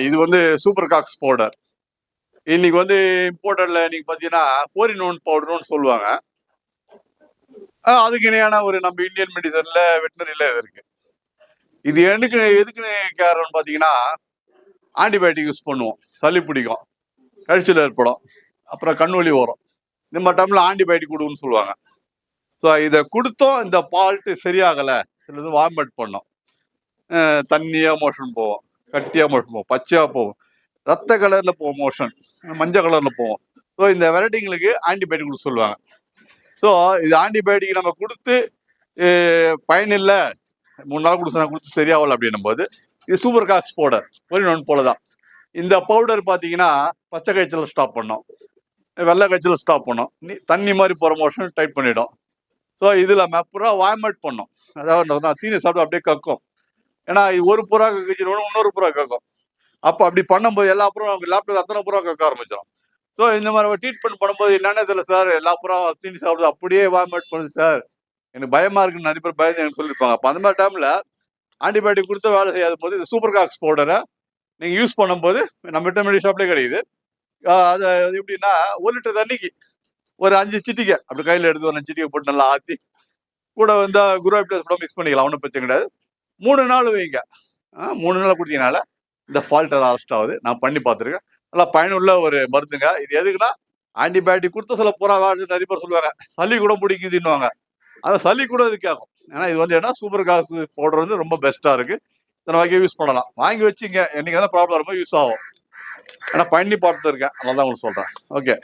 இது வந்து super Cox powder. இன்னைக்கு வந்து இம்போர்ட்டட்ல நீங்க பாத்தீங்கன்னா 4-in-1 பவுடர்னு சொல்லுவாங்க. அதுக்கு இணையான ஒரு நம்ம இந்தியன் மெடிசன்ல வெட்டினரியில இருக்கு. இது எதுக்குன்னு காரணம்னு பாத்தீங்கன்னா ஆன்டிபயோட்டிக் யூஸ் பண்ணுவோம். சளி பிடிக்கும், கழிச்சல் ஏற்படும், அப்புறம் கண் வலி வரும். இந்த மாதிரி டைம்ல ஆன்டிபயோட்டிக் கொடுன்னு சொல்லுவாங்க. ஸோ இதை கொடுத்தோம் இந்த ஃபால்ட்டு சரியாகலை, சிலது வாமிட் பண்ணோம், தண்ணியாக மோஷன் போவோம், கட்டியாக மோஷன் போவோம், பச்சையாக போவோம், ரத்த கலரில் போவோம், மோஷன் மஞ்சள் கலரில் போவோம். ஸோ இந்த வெரைட்டிங்களுக்கு ஆன்டிபயோட்டிக் கொடுக்க சொல்லுவாங்க. ஸோ இது ஆன்டிபயோட்டிக் நம்ம கொடுத்து பயனில்லை, 3 நாள் கொடுத்து சரியாகல அப்படின்னும் போது இது சூப்பர் காக்ஸ் பவுடர் 4-in-1 போல தான். இந்த பவுடர் பார்த்தீங்கன்னா பச்சை காய்ச்சல் ஸ்டாப் பண்ணோம், வெள்ளை காய்ச்சல் ஸ்டாப் பண்ணோம், தண்ணி மாதிரி போகிற மோஷன் டைட் பண்ணிடும். ஸோ இதில் புறா வாமிட் பண்ணோம், அதாவது தீனி சாப்பிட்டு அப்படியே கக்கும். ஏன்னா இது ஒரு புறா கக்கிச்சிருவோம், இன்னொரு புறா கக்கும். அப்போ அப்படி பண்ணும்போது எல்லா புறம் லேப்டாப் அத்தனை புறா கக்க ஆரம்பிச்சிடும். ஸோ இந்த மாதிரி ட்ரீட்மெண்ட் பண்ணும்போது என்னென்ன தெரியல சார், எல்லா புறா தீனி சாப்பிடுது அப்படியே வாமிட் பண்ணுது சார், எனக்கு பயமா இருக்குன்னு நிறைய பேர் பயந்து எனக்கு சொல்லியிருப்பாங்க. அப்போ அந்த மாதிரி டைம்ல ஆன்டிபயோட்டிக் கொடுத்து வேலை செய்யாத போது இந்த சூப்பர் காக்ஸ் பவுடரை நீங்கள் யூஸ் பண்ணும்போது நம்ம விட்டமின் ஷாப்லேயே கிடைக்குது. அது எப்படின்னா 1 லிட்டர் தண்ணிக்கு ஒரு 5 சிட்டிகை அப்படி கையில் எடுத்து ஒரு 5 சிட்டிகை போட்டு நல்லா ஆற்றி கூட வந்து குருவாப்ளஸ் கூட மிக்ஸ் பண்ணிக்கலாம், ஒன்றும் பிரச்சனை கிடையாது. 3 நாள் வைங்க. 3 நாள் கொடுத்தீங்கனால இந்த ஃபால்ட் அரெஸ்ட் ஆகுது. நான் பண்ணி பார்த்துருக்கேன். நல்லா பயனுள்ள ஒரு மருந்துங்க. இது எதுக்குன்னா ஆன்டிபயோட்டிக் கொடுத்து சில புறா நிறைய பேர் சொல்லுவாங்க சளி கூட பிடிக்குதுன்னுவாங்க. அந்த சளி கூட இது கேட்கும். ஏன்னா இது வந்து என்ன சூப்பர் காக்ஸ் பவுடர் வந்து ரொம்ப பெஸ்ட்டாக இருக்கு. இத்தனை வகையை யூஸ் பண்ணலாம், வாங்கி வச்சுங்க, என்னைக்கு எதாவது ப்ராப்ளம் வரும்போது யூஸ் ஆகும். ஆனால் பண்ணி பார்த்துருக்கேன், அதனால தான் உங்களுக்கு சொல்கிறேன். ஓகே.